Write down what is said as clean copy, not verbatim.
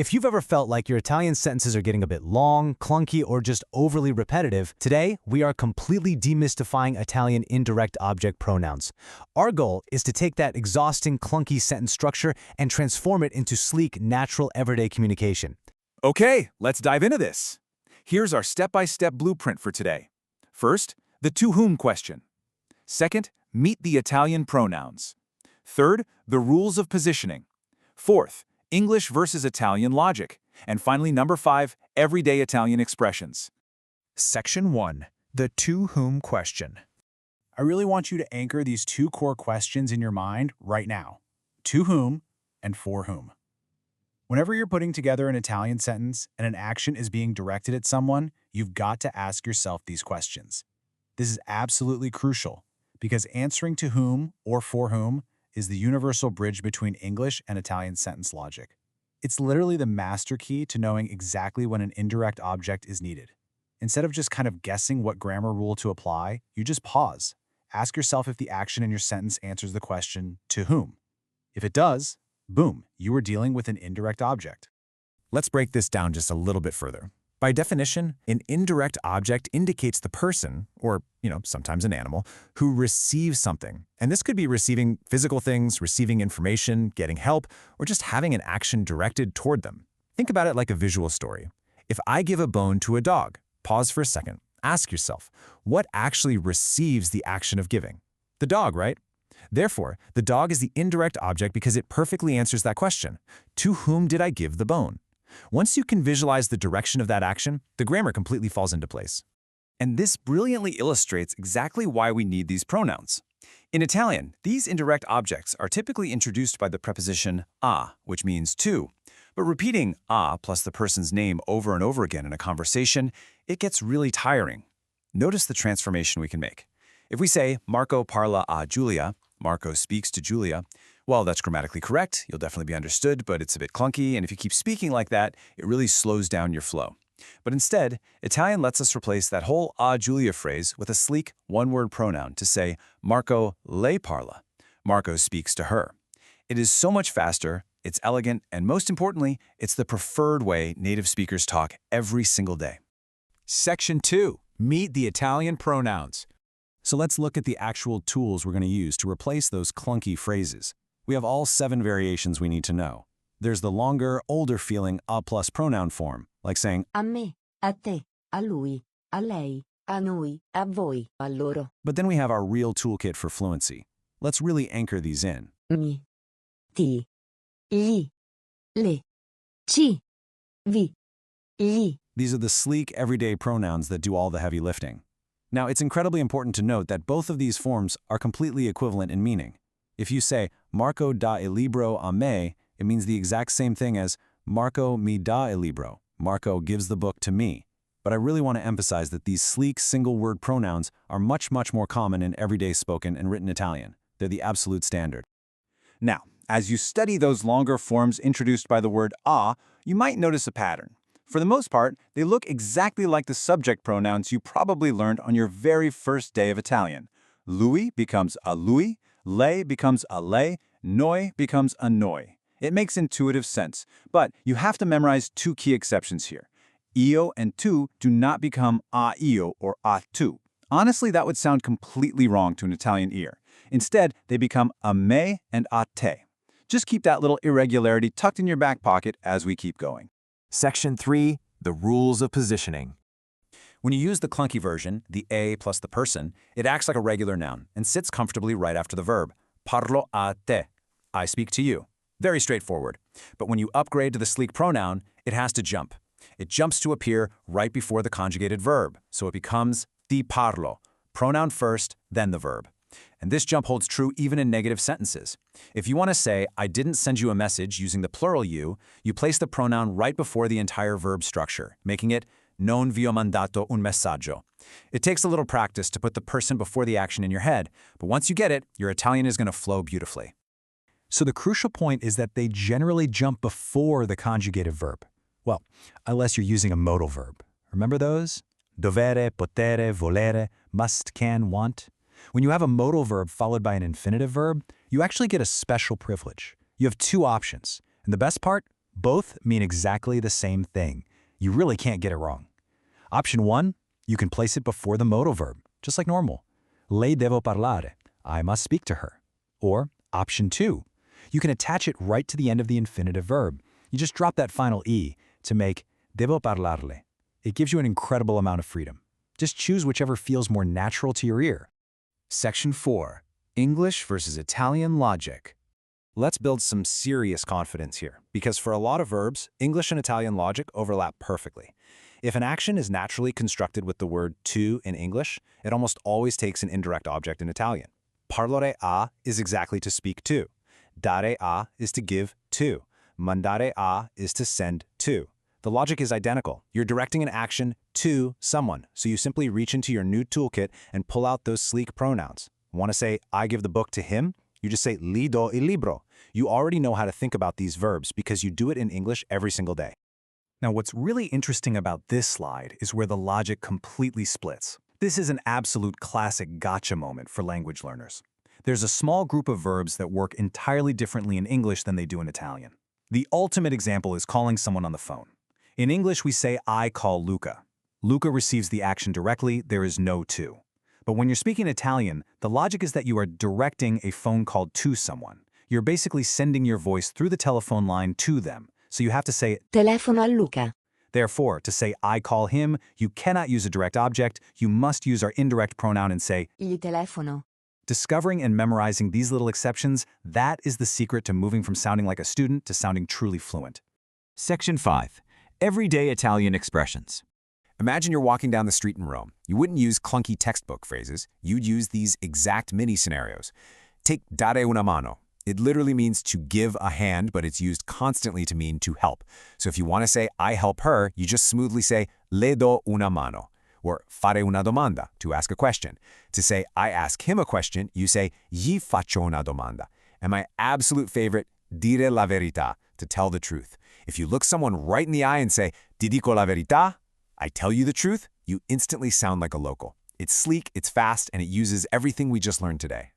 If you've ever felt like your Italian sentences are getting a bit long, clunky, or just overly repetitive, today we are completely demystifying Italian indirect object pronouns. Our goal is to take that exhausting, clunky sentence structure and transform it into sleek, natural, everyday communication. Okay, let's dive into this. Here's our step-by-step blueprint for today. First, the to whom question. Second, meet the Italian pronouns. Third, the rules of positioning. Fourth, English versus Italian logic. And finally, number 5, everyday Italian expressions. Section 1. The to whom question. I really want you to anchor these two core questions in your mind right now. To whom and for whom. Whenever you're putting together an Italian sentence and an action is being directed at someone, you've got to ask yourself these questions. This is absolutely crucial because answering to whom or for whom is the universal bridge between English and Italian sentence logic. It's literally the master key to knowing exactly when an indirect object is needed. Instead of just kind of guessing what grammar rule to apply, you just pause. Ask yourself if the action in your sentence answers the question, to whom? If it does, boom, you are dealing with an indirect object. Let's break this down just a little bit further. By definition, an indirect object indicates the person, or, sometimes an animal, who receives something. And this could be receiving physical things, receiving information, getting help, or just having an action directed toward them. Think about it like a visual story. If I give a bone to a dog, pause for a second, ask yourself, what actually receives the action of giving? The dog, right? Therefore, the dog is the indirect object because it perfectly answers that question. To whom did I give the bone? Once you can visualize the direction of that action, the grammar completely falls into place. And this brilliantly illustrates exactly why we need these pronouns. In Italian, these indirect objects are typically introduced by the preposition a, which means to. But repeating a plus the person's name over and over again in a conversation, it gets really tiring. Notice the transformation we can make. If we say, Marco parla a Giulia, Marco speaks to Julia, well, that's grammatically correct, you'll definitely be understood, but it's a bit clunky, and if you keep speaking like that, it really slows down your flow. But instead, Italian lets us replace that whole a Giulia phrase with a sleek one-word pronoun to say, Marco lei parla. Marco speaks to her. It is so much faster, it's elegant, and most importantly, it's the preferred way native speakers talk every single day. Section 2. Meet the Italian pronouns. So let's look at the actual tools we're going to use to replace those clunky phrases. We have all 7 variations we need to know. There's the longer, older-feeling a plus pronoun form, like saying a me, a te, a lui, a lei, a noi, a voi, a loro. But then we have our real toolkit for fluency. Let's really anchor these in. Mi, ti, gli, le, ci, vi, gli. These are the sleek, everyday pronouns that do all the heavy lifting. Now, it's incredibly important to note that both of these forms are completely equivalent in meaning. If you say, Marco dà il libro a me, it means the exact same thing as Marco mi dà il libro. Marco gives the book to me. But I really want to emphasize that these sleek single-word pronouns are much more common in everyday spoken and written Italian. They're the absolute standard. Now, as you study those longer forms introduced by the word a, you might notice a pattern. For the most part, they look exactly like the subject pronouns you probably learned on your very first day of Italian. Lui becomes a lui, lei becomes a lei, noi becomes a noi. It makes intuitive sense, but you have to memorize 2 key exceptions here. Io and tu do not become a io or a tu. Honestly, that would sound completely wrong to an Italian ear. Instead, they become a me and a te. Just keep that little irregularity tucked in your back pocket as we keep going. Section 3. The rules of positioning. When you use the clunky version, the a plus the person, it acts like a regular noun and sits comfortably right after the verb. Parlo a te. I speak to you. Very straightforward. But when you upgrade to the sleek pronoun, it has to jump. It jumps to appear right before the conjugated verb, so it becomes ti parlo, pronoun first, then the verb. And this jump holds true even in negative sentences. If you want to say, I didn't send you a message using the plural you place the pronoun right before the entire verb structure, making it non vi ho mandato un messaggio. It takes a little practice to put the person before the action in your head, but once you get it, your Italian is going to flow beautifully. So the crucial point is that they generally jump before the conjugated verb. Well, unless you're using a modal verb. Remember those? Dovere, potere, volere, must, can, want. When you have a modal verb followed by an infinitive verb, you actually get a special privilege. You have 2 options. And the best part? Both mean exactly the same thing. You really can't get it wrong. Option 1, you can place it before the modal verb, just like normal. Le devo parlare. I must speak to her. Or option 2, you can attach it right to the end of the infinitive verb. You just drop that final E to make devo parlarle. It gives you an incredible amount of freedom. Just choose whichever feels more natural to your ear. Section 4. English versus Italian logic. Let's build some serious confidence here, because for a lot of verbs, English and Italian logic overlap perfectly. If an action is naturally constructed with the word to in English, it almost always takes an indirect object in Italian. Parlare a is exactly to speak to. Dare a is to give to. Mandare a is to send to. The logic is identical. You're directing an action to someone, so you simply reach into your new toolkit and pull out those sleek pronouns. Want to say, I give the book to him? You just say, li do il libro. You already know how to think about these verbs because you do it in English every single day. Now, what's really interesting about this slide is where the logic completely splits. This is an absolute classic gotcha moment for language learners. There's a small group of verbs that work entirely differently in English than they do in Italian. The ultimate example is calling someone on the phone. In English, we say, I call Luca. Luca receives the action directly, there is no to. But when you're speaking Italian, the logic is that you are directing a phone call to someone. You're basically sending your voice through the telephone line to them. So you have to say, Telefono a Luca. Therefore, to say I call him, you cannot use a direct object, you must use our indirect pronoun and say, Gli telefono. Discovering and memorizing these little exceptions, that is the secret to moving from sounding like a student to sounding truly fluent. Section 5. Everyday Italian expressions. Imagine you're walking down the street in Rome. You wouldn't use clunky textbook phrases. You'd use these exact mini scenarios. Take dare una mano. It literally means to give a hand, but it's used constantly to mean to help. So if you want to say, I help her, you just smoothly say, le do una mano. Or fare una domanda, to ask a question. To say, I ask him a question, you say, gli faccio una domanda. And my absolute favorite, dire la verità, to tell the truth. If you look someone right in the eye and say, ti dico la verità, I tell you the truth, you instantly sound like a local. It's sleek, it's fast, and it uses everything we just learned today.